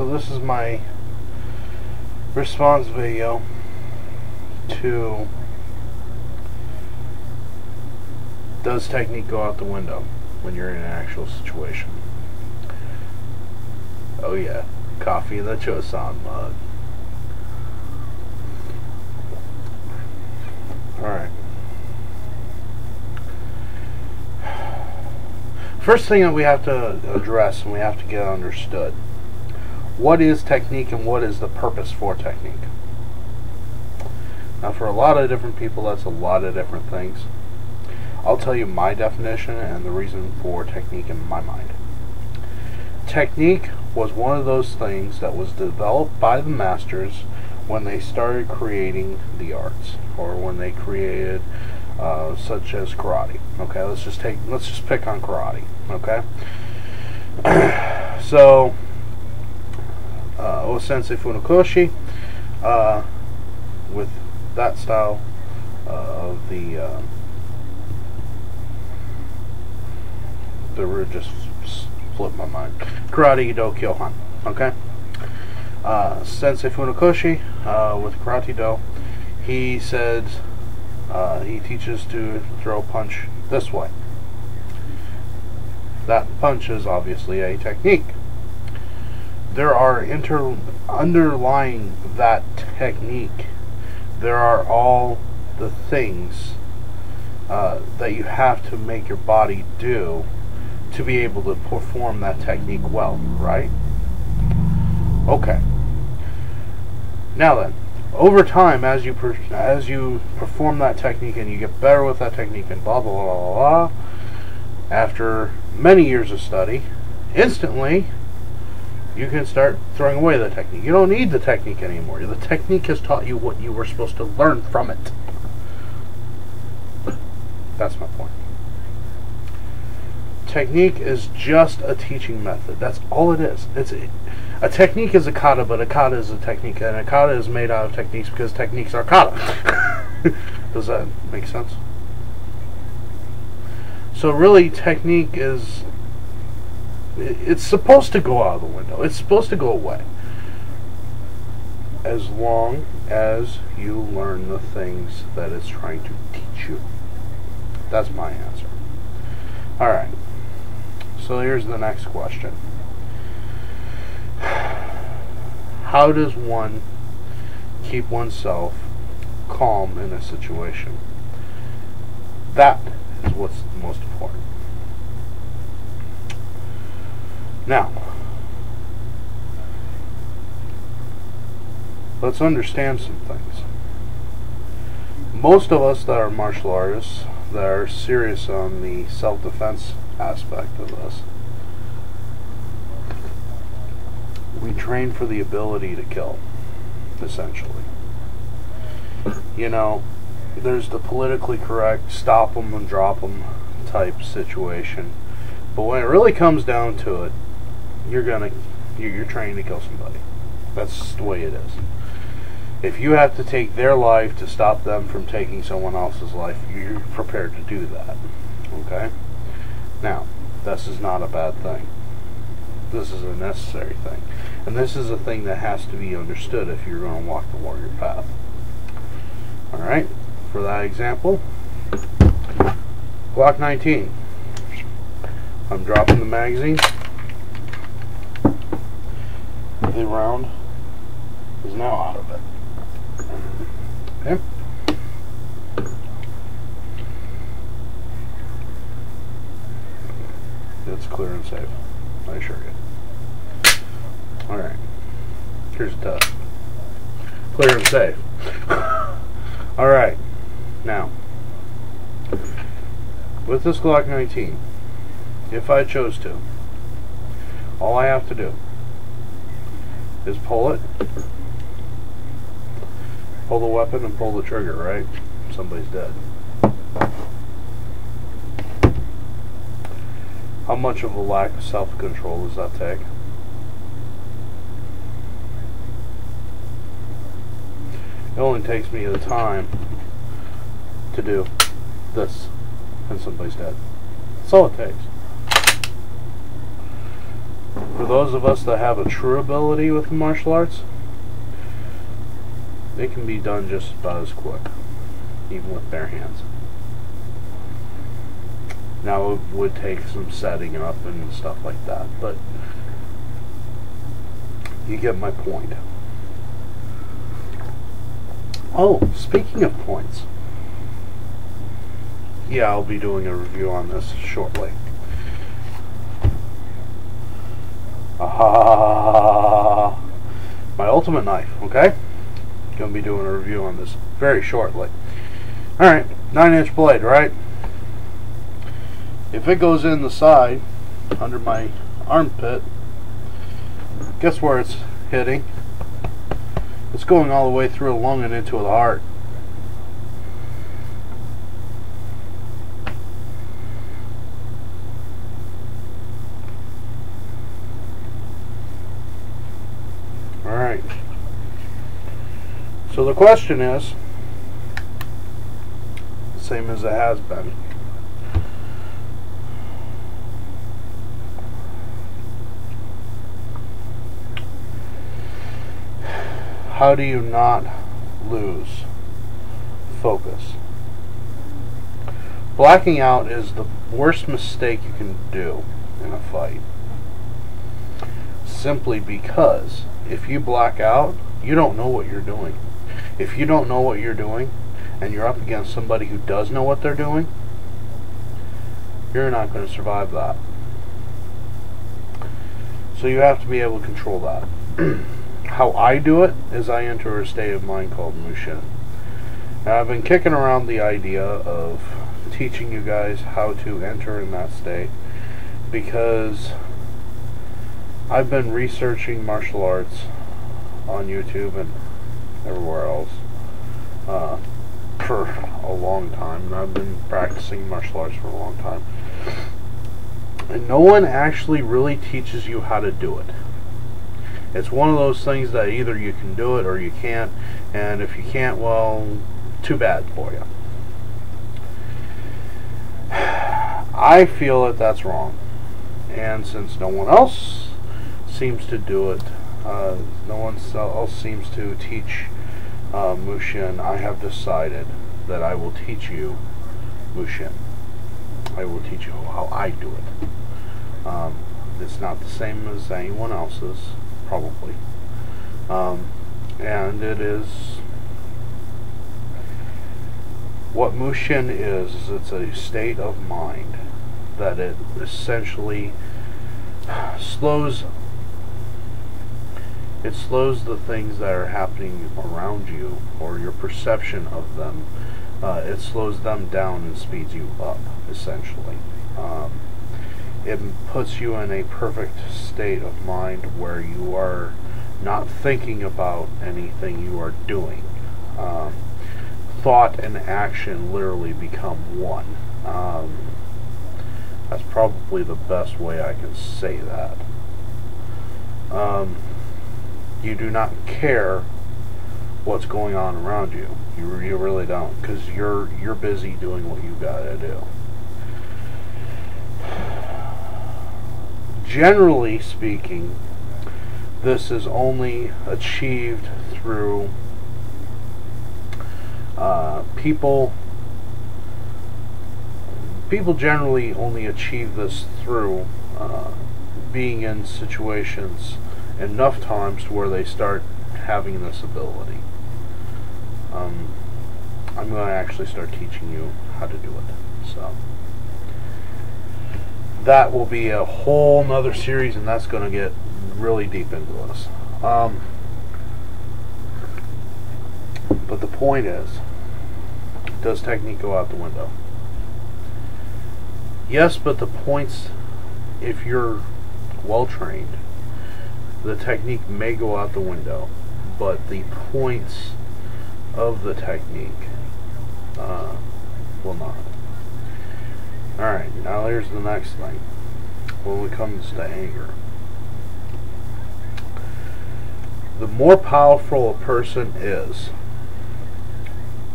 so this is my response video to does technique go out the window when you're in an actual situation? Oh yeah, coffee in the Chosan mug. Alright. First thing that we have to address and we have to get understood. What is technique and what is the purpose for technique? Now for a lot of different people that's a lot of different things. I'll tell you my definition and the reason for technique in my mind. Technique was one of those things that was developed by the masters when they started creating the arts, or when they created such as karate. Okay, let's just pick on karate. Okay, so Sensei Funakoshi, with that style of the word just flipped my mind. Karate Do Kyohan. Okay. Sensei Funakoshi with Karate Do, he said he teaches to throw a punch this way. That punch is obviously a technique. There are underlying that technique, there are all the things that you have to make your body do to be able to perform that technique well, right? Okay. Now then, over time, as you perform that technique and you get better with that technique and blah blah blah blah blah, after many years of study, instantly you can start throwing away the technique. You don't need the technique anymore. The technique has taught you what you were supposed to learn from it. That's my point. Technique is just a teaching method. That's all it is. A technique is a kata, but a kata is a technique, and a kata is made out of techniques because techniques are kata. Does that make sense? So really, technique is, it's supposed to go out of the window. It's supposed to go away. As long as you learn the things that it's trying to teach you. That's my answer. Alright. So here's the next question. How does one keep oneself calm in a situation? That is what's most important. Now, let's understand some things. Most of us that are martial artists, that are serious on the self-defense aspect of this, we train for the ability to kill, essentially. You know, there's the politically correct stop them and drop them type situation, but when it really comes down to it, you're trained to kill somebody. That's the way it is. If you have to take their life to stop them from taking someone else's life, you're prepared to do that. Okay? Now, this is not a bad thing. This is a necessary thing. And this is a thing that has to be understood if you're going to walk the warrior path. Alright? For that example, Glock 19. I'm dropping the magazine. The round is now out of it. Okay? It's clear and safe. I assure you. Alright. Here's the test. Clear and safe. Alright. Now, with this Glock 19, if I chose to, all I have to do is pull it, pull the weapon, and pull the trigger, right? Somebody's dead. How much of a lack of self-control does that take? It only takes me the time to do this, and somebody's dead. That's all it takes. For those of us that have a true ability with the martial arts, it can be done just about as quick, even with bare hands. Now it would take some setting up and stuff like that, but you get my point. Oh, speaking of points, yeah, I'll be doing a review on this shortly. My ultimate knife, okay? Gonna be doing a review on this very shortly. Alright, 9-inch blade, right? If it goes in the side, under my armpit, guess where it's hitting? It's going all the way through the lung and into the heart. Alright. So the question is, the same as it has been. How do you not lose focus? Blacking out is the worst mistake you can do in a fight. Simply because if you black out, you don't know what you're doing. If you don't know what you're doing and you're up against somebody who does know what they're doing, you're not going to survive that. So you have to be able to control that. How I do it is I enter a state of mind called Mushin. Now I've been kicking around the idea of teaching you guys how to enter in that state because I've been researching martial arts on YouTube and everywhere else for a long time, and I've been practicing martial arts for a long time, and no one actually really teaches you how to do it. It's one of those things that either you can do it or you can't, and if you can't, well, too bad for you. I feel that that's wrong, and since no one else seems to do it, no one else seems to teach Mushin, I have decided that I will teach you Mushin. I will teach you how I do it. It's not the same as anyone else's, probably, and it is what Mushin is. It's a state of mind that it essentially slows the things that are happening around you, or your perception of them. It slows them down and speeds you up, essentially. It puts you in a perfect state of mind where you are not thinking about anything you are doing. Thought and action literally become one. That's probably the best way I can say that. You do not care what's going on around you. You really don't, because you're busy doing what you gotta do. Generally speaking, this is only achieved through people generally only achieve this through being in situations enough times to where they start having this ability. I'm going to actually start teaching you how to do it. So that will be a whole nother series, and that's going to get really deep into this. But the point is, does technique go out the window? Yes, but the points, if you're well trained, the technique may go out the window, but the points of the technique will not. Alright, now here's the next thing. When it comes to anger, the more powerful a person is,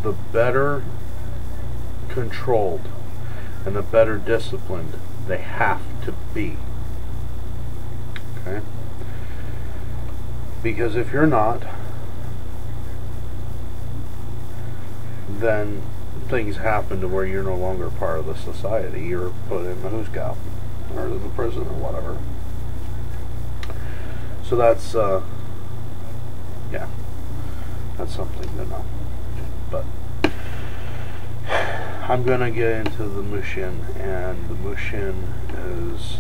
the better controlled and the better disciplined they have to be. Okay? Because if you're not, then things happen to where you're no longer part of the society. You're put in the Hooskow or in the prison or whatever. So that's yeah, that's something to know. But I'm gonna get into the Mushin, and the Mushin is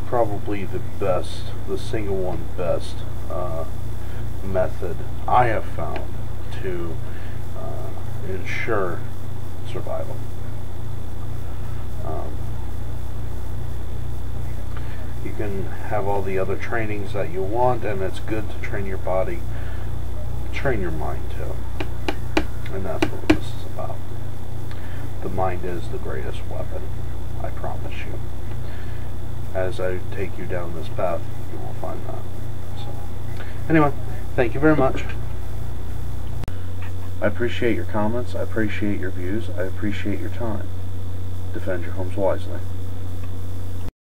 probably the best, the single one best method I have found to ensure survival. You can have all the other trainings that you want, and it's good to train your body, train your mind too. And that's what this is about. The mind is the greatest weapon, I promise you. As I take you down this path, you will find that. So, anyway, thank you very much. I appreciate your comments, I appreciate your views, I appreciate your time. Defend your homes wisely.